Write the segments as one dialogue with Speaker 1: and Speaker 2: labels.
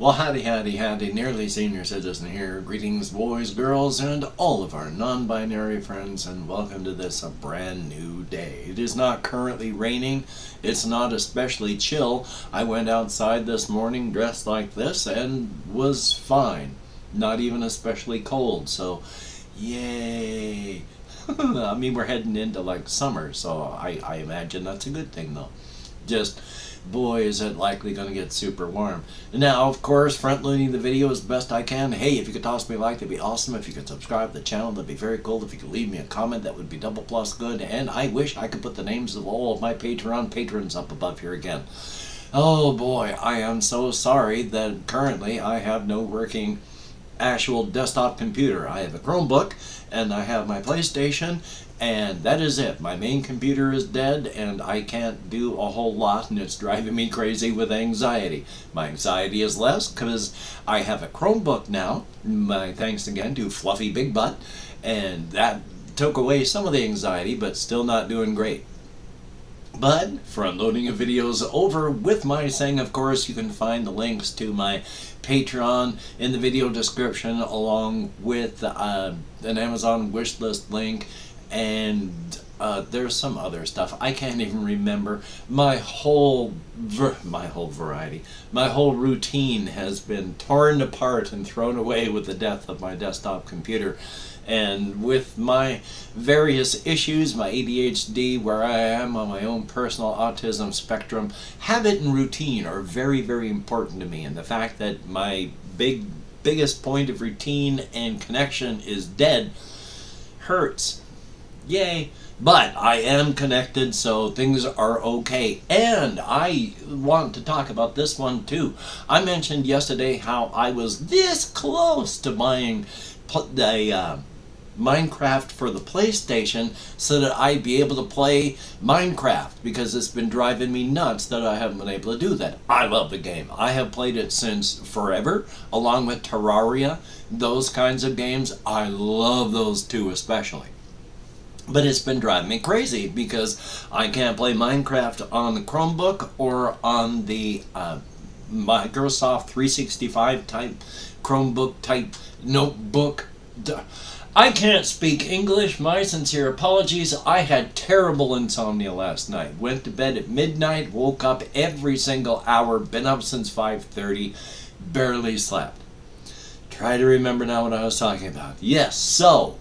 Speaker 1: Well, howdy, nearly senior citizen here. Greetings, boys, girls, and all of our non-binary friends, and welcome to this, a brand new day. It is not currently raining. It's not especially chill. I went outside this morning dressed like this and was fine. Not even especially cold, so yay. I mean, we're heading into like summer, so I imagine that's a good thing though. Just, boy, is it likely going to get super warm. Now, of course, front-loading the video as best I can. Hey, if you could toss me a like, that'd be awesome. If you could subscribe to the channel, that'd be very cool. If you could leave me a comment, that would be double plus good. And I wish I could put the names of all of my Patreon patrons up above here again. Oh boy, I am so sorry that currently I have no working actual desktop computer. I have a Chromebook and I have my PlayStation, and that is it. My main computer is dead and I can't do a whole lot, and it's driving me crazy with anxiety. My anxiety is less because I have a Chromebook now, my thanks again to Fluffy Big Butt, and that took away some of the anxiety, but still not doing great. But front loading of videos over with my saying, of course, you can find the links to my Patreon in the video description, along with an Amazon wishlist link, and there's some other stuff I can't even remember. My whole routine has been torn apart and thrown away with the death of my desktop computer. And with my various issues, my ADHD, where I am on my own personal autism spectrum, habit and routine are very, very important to me. And the fact that my biggest point of routine and connection is dead hurts. Yay. But I am connected, so things are okay. And I want to talk about this one too. I mentioned yesterday how I was this close to buying the Minecraft for the PlayStation so that I'd be able to play Minecraft, because it's been driving me nuts that I haven't been able to do that. I love the game. I have played it since forever, along with Terraria, those kinds of games. I love those two especially. But it's been driving me crazy because I can't play Minecraft on the Chromebook or on the Microsoft 365 type Chromebook type notebook. I can't speak English. My sincere apologies. I had terrible insomnia last night. Went to bed at midnight, woke up every single hour, been up since 5:30, barely slept. Try to remember now what I was talking about. Yes, so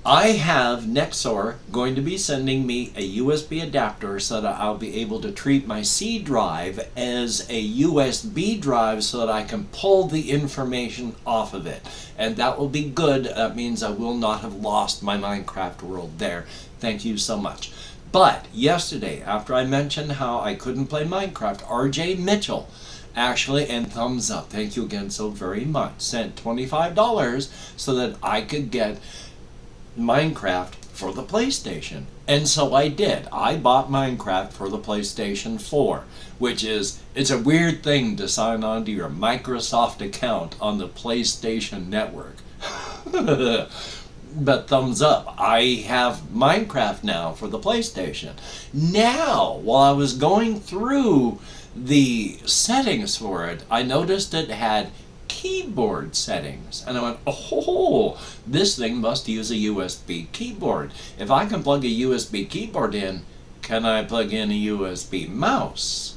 Speaker 1: I have Nexor going to be sending me a USB adapter so that I'll be able to treat my C drive as a USB drive so that I can pull the information off of it. And that will be good. That means I will not have lost my Minecraft world there. Thank you so much. But yesterday, after I mentioned how I couldn't play Minecraft, RJ Mitchell actually, and thumbs up, thank you again so very much, sent $25 so that I could get Minecraft for the PlayStation. And so I did. I bought Minecraft for the PlayStation 4, which is, it's a weird thing to sign on to your Microsoft account on the PlayStation Network. But thumbs up. I have Minecraft now for the PlayStation. Now, while I was going through the settings for it, I noticed it had keyboard settings, and I went, oh, this thing must use a USB keyboard. If I can plug a USB keyboard in, can I plug in a USB mouse?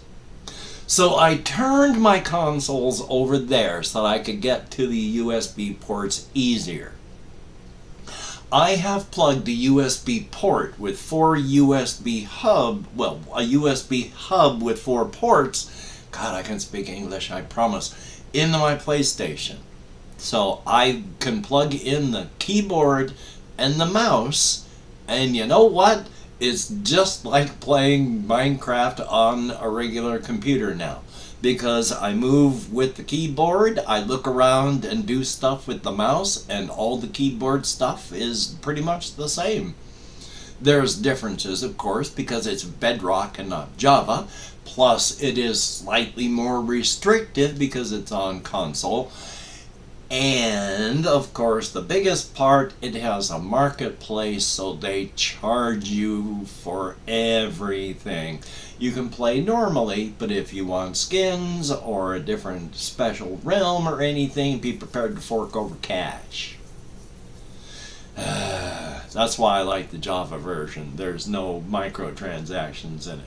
Speaker 1: So I turned my consoles over there so that I could get to the USB ports easier. I have plugged a USB port with 4 USB hub, well, a USB hub with 4 ports. God, I can speak English, I promise. Into my PlayStation, so I can plug in the keyboard and the mouse, and you know what? It's just like playing Minecraft on a regular computer now, because I move with the keyboard, I look around and do stuff with the mouse, and all the keyboard stuff is pretty much the same. There's differences, of course, because it's Bedrock and not Java. Plus, it is slightly more restrictive because it's on console. And of course, the biggest part, it has a marketplace, so they charge you for everything. You can play normally, but if you want skins or a different special realm or anything, be prepared to fork over cash. That's why I like the Java version. There's no microtransactions in it.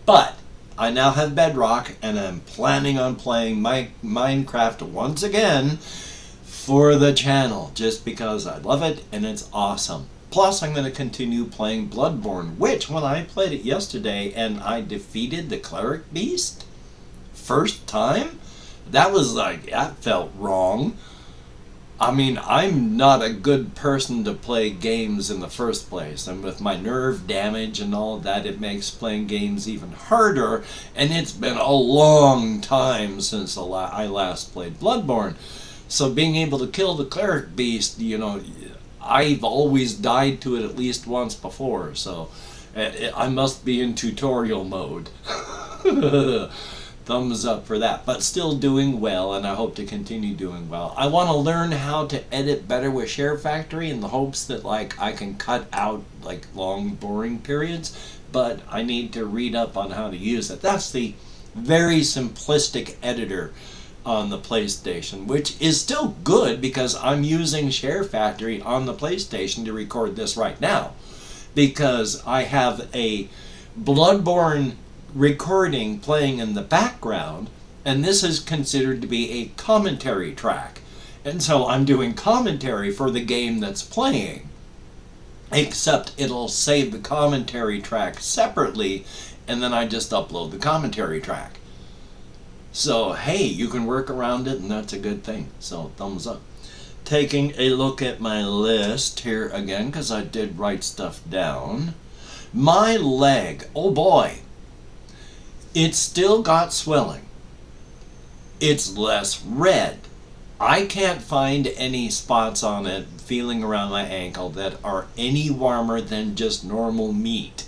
Speaker 1: But I now have Bedrock, and I'm planning on playing Minecraft once again for the channel, just because I love it and it's awesome. Plus, I'm going to continue playing Bloodborne, which, when I played it yesterday and I defeated the Cleric Beast, first time, that was like, that felt wrong. I mean, I'm not a good person to play games in the first place, and with my nerve damage and all that, it makes playing games even harder, and it's been a long time since I last played Bloodborne. So being able to kill the Cleric Beast, you know, I've always died to it at least once before, so I must be in tutorial mode. Thumbs up for that, but still doing well, and I hope to continue doing well. I want to learn how to edit better with Share Factory in the hopes that, like, I can cut out like long boring periods, but I need to read up on how to use it. That's the very simplistic editor on the PlayStation, which is still good because I'm using Share Factory on the PlayStation to record this right now, because I have a Bloodborne recording playing in the background, and this is considered to be a commentary track, and so I'm doing commentary for the game that's playing, except it'll save the commentary track separately, and then I just upload the commentary track. So hey, you can work around it, and that's a good thing, so thumbs up. Taking a look at my list here again, because I did write stuff down. My leg, oh boy, it's still got swelling. It's less red. I can't find any spots on it feeling around my ankle that are any warmer than just normal meat.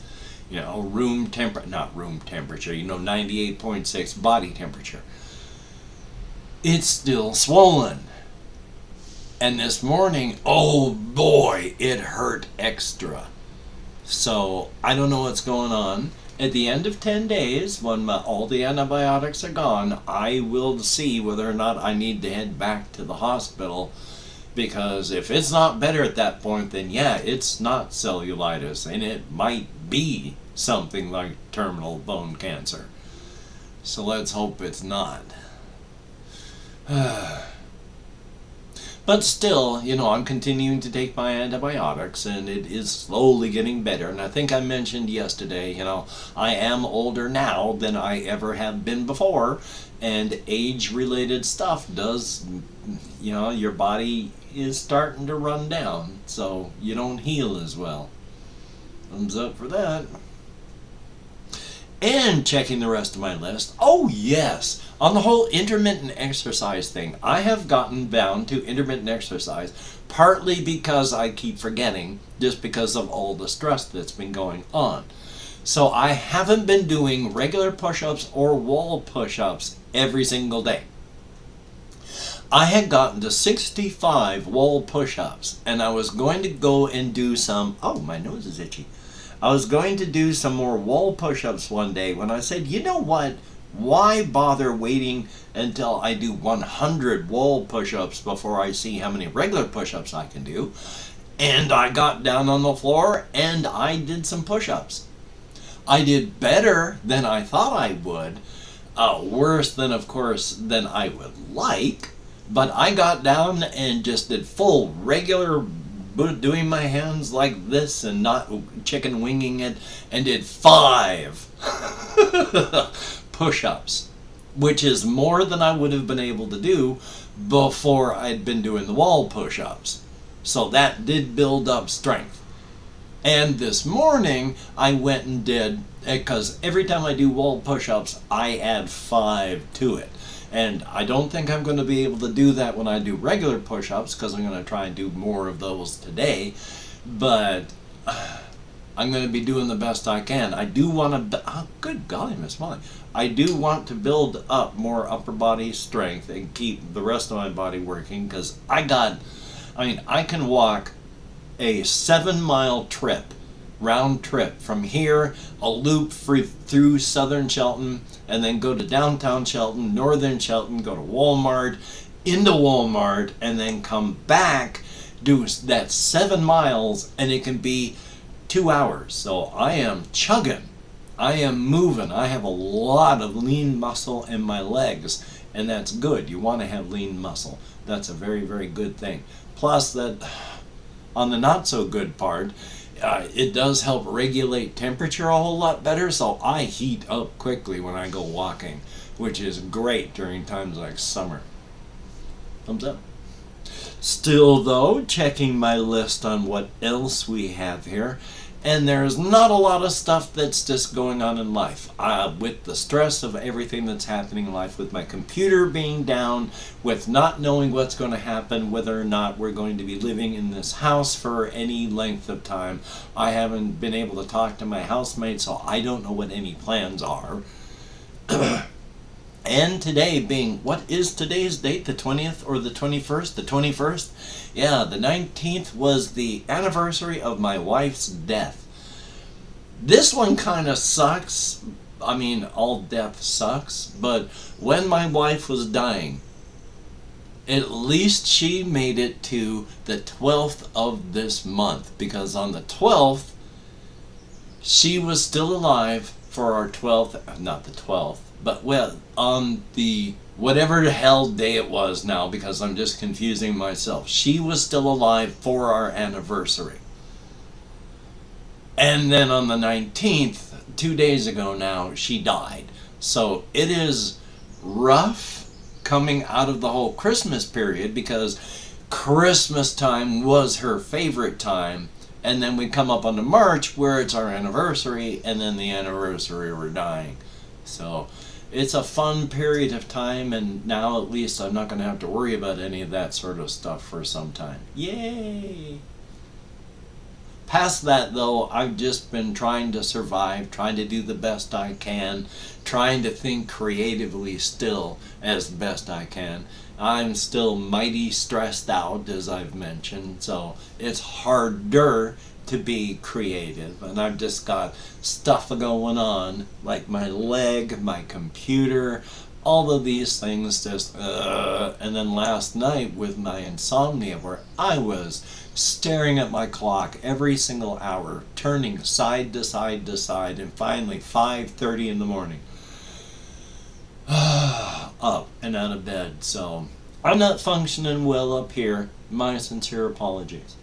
Speaker 1: You know, not room temperature, you know, 98.6 body temperature. It's still swollen. And this morning, oh boy, it hurt extra. So I don't know what's going on. At the end of 10 days, when all the antibiotics are gone, I will see whether or not I need to head back to the hospital, because if it's not better at that point, then yeah, it's not cellulitis, and it might be something like terminal bone cancer. So let's hope it's not. But still, you know, I'm continuing to take my antibiotics, and it is slowly getting better. And I think I mentioned yesterday, you know, I am older now than I ever have been before, and age-related stuff does, you know, your body is starting to run down, so you don't heal as well. Thumbs up for that. And checking the rest of my list, oh yes, on the whole intermittent exercise thing, I have gotten bound to intermittent exercise, partly because I keep forgetting, just because of all the stress that's been going on. So I haven't been doing regular push-ups or wall push-ups every single day. I had gotten to 65 wall push-ups, and I was going to go and do some, oh, my nose is itchy. I was going to do some more wall push-ups one day when I said, you know what, why bother waiting until I do 100 wall push-ups before I see how many regular push-ups I can do? And I got down on the floor and I did some push-ups. I did better than I thought I would, worse than, of course, than I would like, but I got down and just did full regular doing my hands like this and not chicken winging it, and did 5 push-ups, which is more than I would have been able to do before I'd been doing the wall push-ups. So that did build up strength. And this morning I went and did, because every time I do wall push-ups I add 5 to it. And I don't think I'm going to be able to do that when I do regular push-ups, because I'm going to try and do more of those today. But I'm going to be doing the best I can. I do want to, oh, good golly, Miss Molly. I do want to build up more upper body strength and keep the rest of my body working, because I can walk a 7-mile trip, round trip, from here, a loop through southern Shelton, and then go to downtown Shelton, northern Shelton, go to Walmart, into Walmart, and then come back, do that 7 miles, and it can be 2 hours. So I am chugging, I am moving, I have a lot of lean muscle in my legs, and that's good. You want to have lean muscle. That's a very, very good thing. Plus, that on the not so good part, it does help regulate temperature a whole lot better, so I heat up quickly when I go walking, which is great during times like summer. Thumbs up. Still though, checking my list on what else we have here, and there's not a lot of stuff that's just going on in life. With the stress of everything that's happening in life, with my computer being down, with not knowing what's going to happen, whether or not we're going to be living in this house for any length of time. I haven't been able to talk to my housemate, so I don't know what any plans are. And today being, what is today's date? The 20th or the 21st? The 21st? Yeah, the 19th was the anniversary of my wife's death. This one kind of sucks. I mean, all death sucks. But when my wife was dying, at least she made it to the 12th of this month. Because on the 12th, she was still alive for our 12th, not the 12th, but well, on the whatever the hell day it was now, because I'm just confusing myself. She was still alive for our anniversary. And then on the 19th, 2 days ago now, she died. So it is rough coming out of the whole Christmas period, because Christmas time was her favorite time. And then we come up on the March where it's our anniversary, and then the anniversary we're dying. So it's a fun period of time, and now at least I'm not going to have to worry about any of that sort of stuff for some time. Yay! Past that though, I've just been trying to survive, trying to do the best I can, trying to think creatively still as best I can. I'm still mighty stressed out, as I've mentioned, so it's harder to be creative, and I've just got stuff going on, like my leg, my computer, all of these things just, and then last night with my insomnia, where I was staring at my clock every single hour, turning side to side to side, and finally 5:30 in the morning, up and out of bed. So I'm not functioning well up here. My sincere apologies.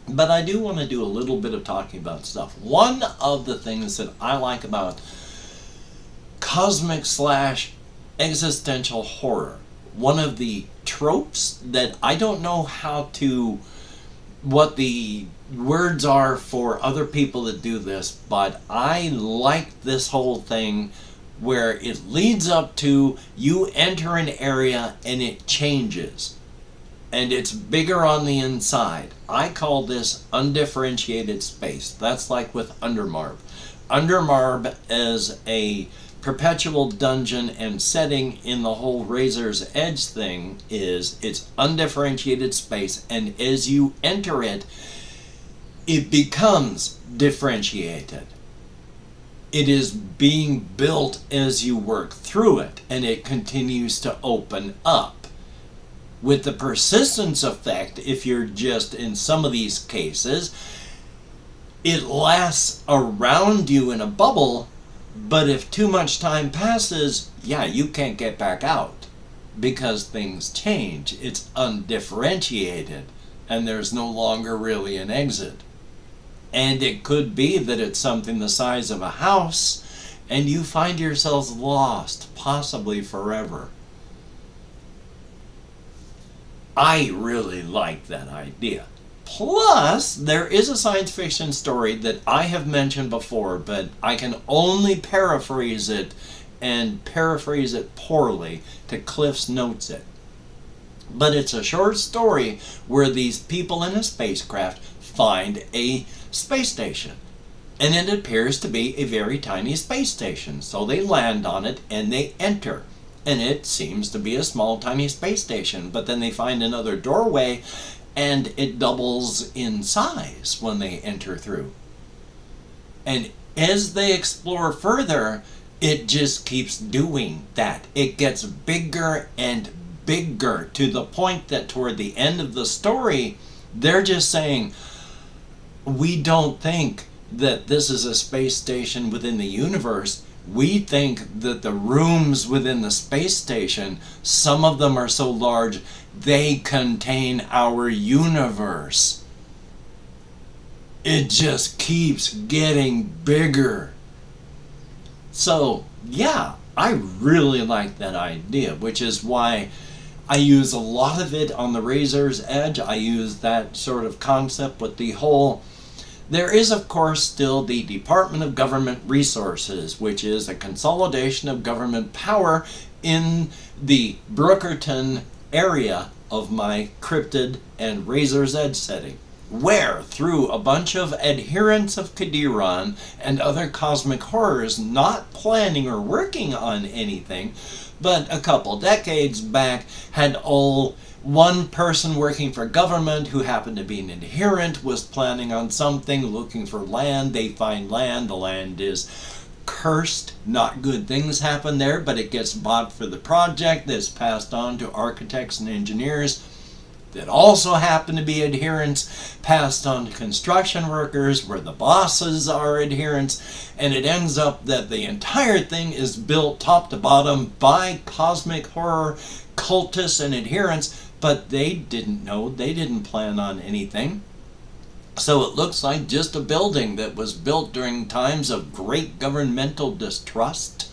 Speaker 1: But I do want to do a little bit of talking about stuff. One of the things that I like about cosmic / existential horror, one of the tropes that I don't know what the words are for other people that do this, but I like this whole thing where it leads up to you enter an area and it changes. And it's bigger on the inside. I call this undifferentiated space. That's like with Undermarb. Undermarb is a perpetual dungeon and setting in the whole Razor's Edge thing is it's undifferentiated space, and as you enter it, it becomes differentiated. It is being built as you work through it, and it continues to open up. With the persistence effect, if you're just in some of these cases, it lasts around you in a bubble, but if too much time passes, yeah, you can't get back out because things change. It's undifferentiated, and there's no longer really an exit. And it could be that it's something the size of a house, and you find yourselves lost, possibly forever. I really like that idea. Plus, there is a science fiction story that I have mentioned before, but I can only paraphrase it, and paraphrase it poorly, to Cliff's Notes it. But it's a short story where these people in a spacecraft find a space station. And it appears to be a very tiny space station. So they land on it and they enter. And it seems to be a small, tiny space station. But then they find another doorway and it doubles in size when they enter through. And as they explore further, it just keeps doing that. It gets bigger and bigger to the point that toward the end of the story, they're just saying, we don't think that this is a space station within the universe. We think that the rooms within the space station, some of them are so large, they contain our universe. It just keeps getting bigger. So, yeah, I really like that idea, which is why I use a lot of it on the Razor's Edge. I use that sort of concept with the whole... There is, of course, still the Department of Government Resources, which is a consolidation of government power in the Brookerton area of my Cryptid and Razor's Edge setting, where, through a bunch of adherents of Qadiron and other cosmic horrors not planning or working on anything, but a couple decades back had all one person working for government who happened to be an adherent was planning on something, looking for land. They find land. The land is cursed. Not good things happen there, but it gets bought for the project that's passed on to architects and engineers that also happen to be adherents, passed on to construction workers where the bosses are adherents, and it ends up that the entire thing is built top to bottom by cosmic horror cultists and adherents, but they didn't know, they didn't plan on anything. So it looks like just a building that was built during times of great governmental distrust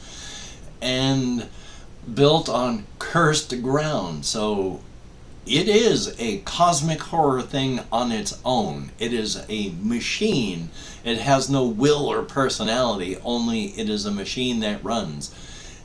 Speaker 1: and built on cursed ground. So it is a cosmic horror thing on its own. It is a machine. It has no will or personality, only it is a machine that runs.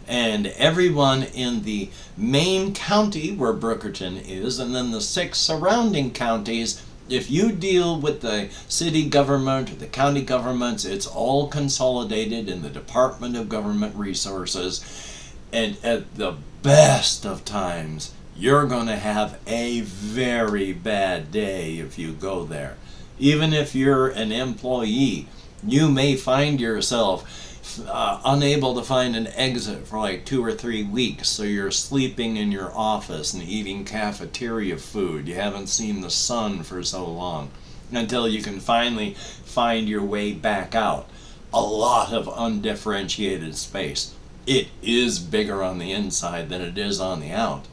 Speaker 1: And everyone in the main county where Brookerton is, and then the 6 surrounding counties, if you deal with the city government or the county governments, it's all consolidated in the Department of Government Resources. And at the best of times, you're going to have a very bad day if you go there. Even if you're an employee, you may find yourself unable to find an exit for like 2 or 3 weeks, so you're sleeping in your office and eating cafeteria food. You haven't seen the sun for so long until you can finally find your way back out. A lot of undifferentiated space. It is bigger on the inside than it is on the out.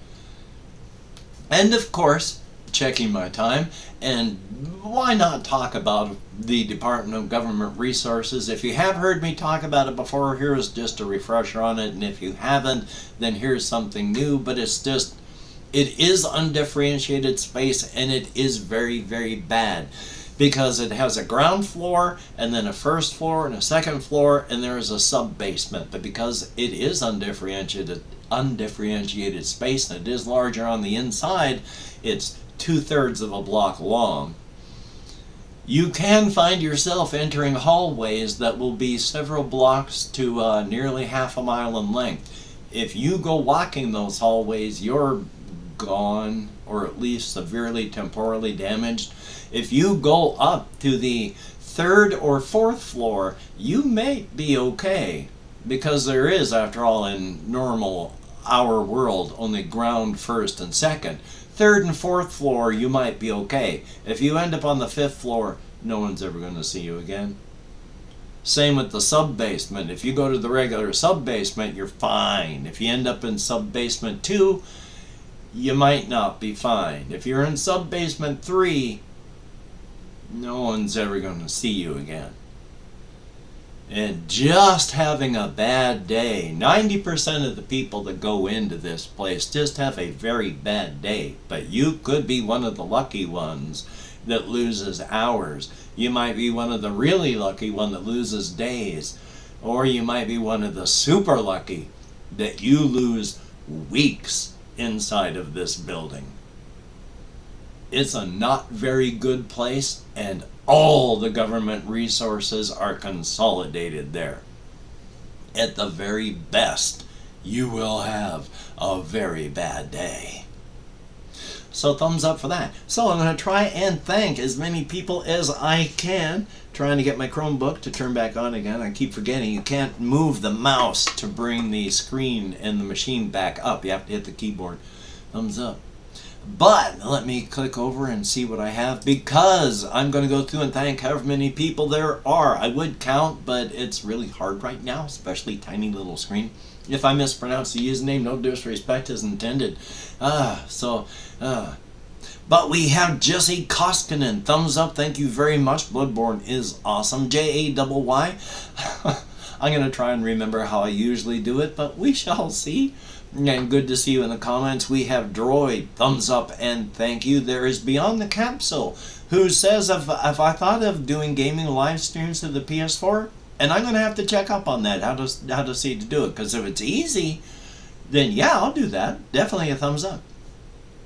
Speaker 1: And of course, checking my time, and why not talk about the Department of Government Resources? If you have heard me talk about it before, here's just a refresher on it, and if you haven't, then here's something new. But it's just, it is undifferentiated space, and it is very, very bad, because it has a ground floor, and then a first floor, and a second floor, and there is a sub-basement. But because it is undifferentiated space, and it is larger on the inside, it's 2/3 of a block long. You can find yourself entering hallways that will be several blocks to nearly half a mile in length. If you go walking those hallways, you're gone, or at least severely temporally damaged. If you go up to the 3rd or 4th floor, you may be okay, because there is, after all, in normal our world, only ground, 1st and 2nd. 3rd and 4th floor, you might be okay. If you end up on the 5th floor, no one's ever going to see you again. Same with the sub-basement. If you go to the regular sub-basement, you're fine. If you end up in sub-basement 2, you might not be fine. If you're in sub-basement 3, no one's ever going to see you again. And just having a bad day. 90% of the people that go into this place just have a very bad day. But you could be one of the lucky ones that loses hours. You might be one of the really lucky one that loses days. Or you might be one of the super lucky that you lose weeks inside of this building. It's a not very good place, and all the government resources are consolidated there. At the very best, you will have a very bad day. So thumbs up for that. So I'm going to try and thank as many people as I can. Trying to get my Chromebook to turn back on again. I keep forgetting you can't move the mouse to bring the screen and the machine back up. You have to hit the keyboard. Thumbs up. But let me click over and see what I have, because I'm going to go through and thank however many people there are. I would count, but it's really hard right now, especially tiny little screen. If I mispronounce the username, no disrespect is intended. But we have Jesse Koskinen. Thumbs up. Thank you very much. Bloodborne is awesome. Jayy. I'm going to try and remember how I usually do it, but we shall see. And good to see you in the comments. We have Droid. Thumbs up and thank you. There is Beyond the Capsule, who says if I thought of doing gaming live streams to the PS4, and I'm going to have to check up on that, how to see to do it. Because if it's easy, then yeah, I'll do that. Definitely a thumbs up.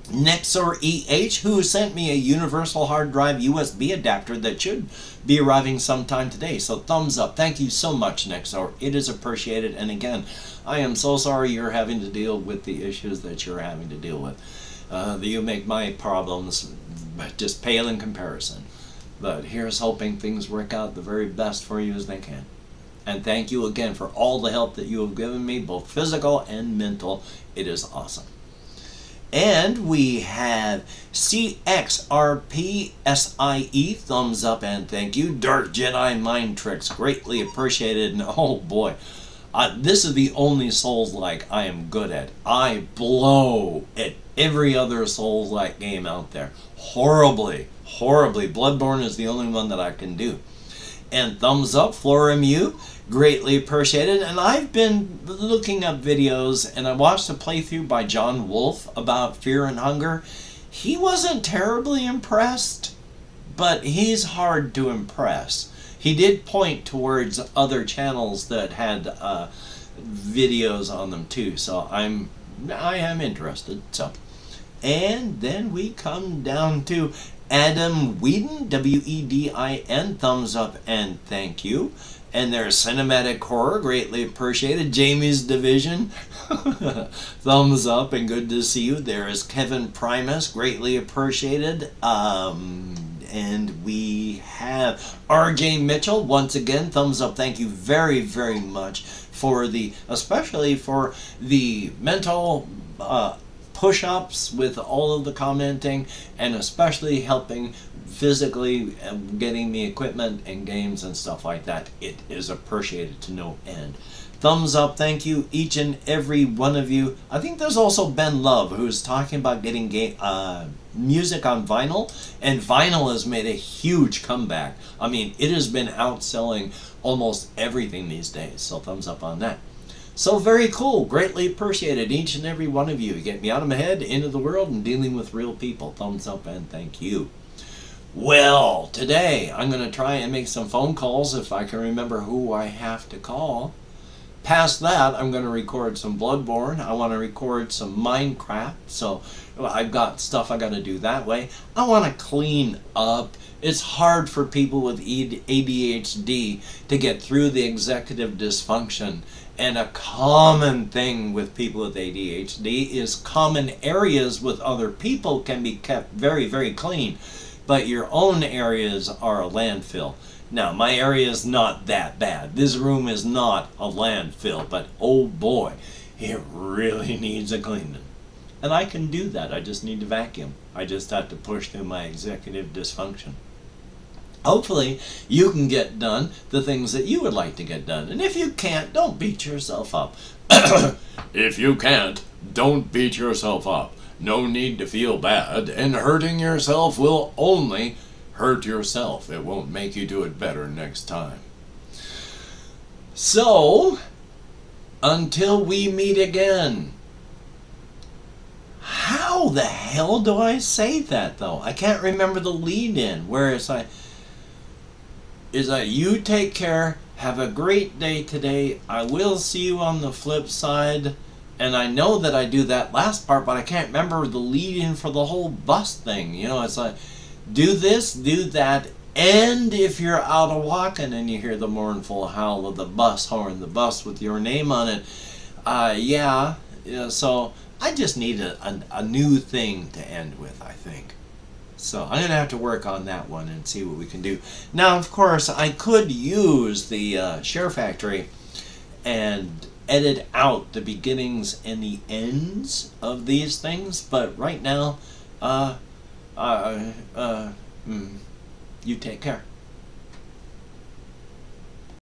Speaker 1: Nexor EH, who sent me a universal hard drive USB adapter that should be arriving sometime today. So thumbs up. Thank you so much, Nexor. It is appreciated. And again, I am so sorry you're having to deal with the issues that you're having to deal with. You make my problems just pale in comparison. But here's hoping things work out the very best for you as they can. And thank you again for all the help that you have given me, both physical and mental. It is awesome. And we have CXRPSIE, thumbs up and thank you. Dark Jedi Mind Tricks, greatly appreciated. And oh boy, this is the only Souls-like I am good at. I blow at every other Souls-like game out there. Horribly. Bloodborne is the only one that I can do. And thumbs up, FloraMu, greatly appreciated. And I've been looking up videos, and I watched a playthrough by John Wolfe about Fear and Hunger. He wasn't terribly impressed, but he's hard to impress. He did point towards other channels that had videos on them too, so I am interested. So, and then we come down to Adam Whedon, W-E-D-I-N, thumbs up and thank you. And there's Cinematic Horror, greatly appreciated. Jamie's Division, thumbs up and good to see you. There is Kevin Primus, greatly appreciated. And we have R.J. Mitchell, once again, thumbs up. Thank you very, very much for especially for the mental push-ups with all of the commenting, and especially helping physically getting me equipment and games and stuff like that. It is appreciated to no end. Thumbs up, thank you, each and every one of you. I think there's also Ben Love, who's talking about getting music on vinyl, and vinyl has made a huge comeback. I mean, it has been outselling almost everything these days, so thumbs up on that. So very cool, greatly appreciated, each and every one of you. You get me out of my head, into the world, and dealing with real people. Thumbs up and thank you. Well, today I'm going to try and make some phone calls if I can remember who I have to call. Past that, I'm going to record some Bloodborne. I want to record some Minecraft, so I've got stuff I got to do that way. I want to clean up. It's hard for people with ADHD to get through the executive dysfunction. And a common thing with people with ADHD is common areas with other people can be kept very, very clean. But your own areas are a landfill. Now, my area is not that bad. This room is not a landfill, but oh boy, it really needs a cleaning. And I can do that. I just need to vacuum. I just have to push through my executive dysfunction. Hopefully, you can get done the things that you would like to get done. And if you can't, don't beat yourself up. If you can't, don't beat yourself up. No need to feel bad, and hurting yourself will only hurt yourself. It won't make you do it better next time. So, until we meet again. How the hell do I say that, though? I can't remember the lead-in. Where is you take care, have a great day today. I will see you on the flip side. And I know that I do that last part, but I can't remember the lead-in for the whole bus thing. You know, it's like, do this, do that, And if you're out a walking and you hear the mournful howl of the bus horn, the bus with your name on it, yeah, so I just need a new thing to end with, I think. So I'm going to have to work on that one and see what we can do. Now, of course, I could use the Share Factory and edit out the beginnings and the ends of these things, but right now, you take care.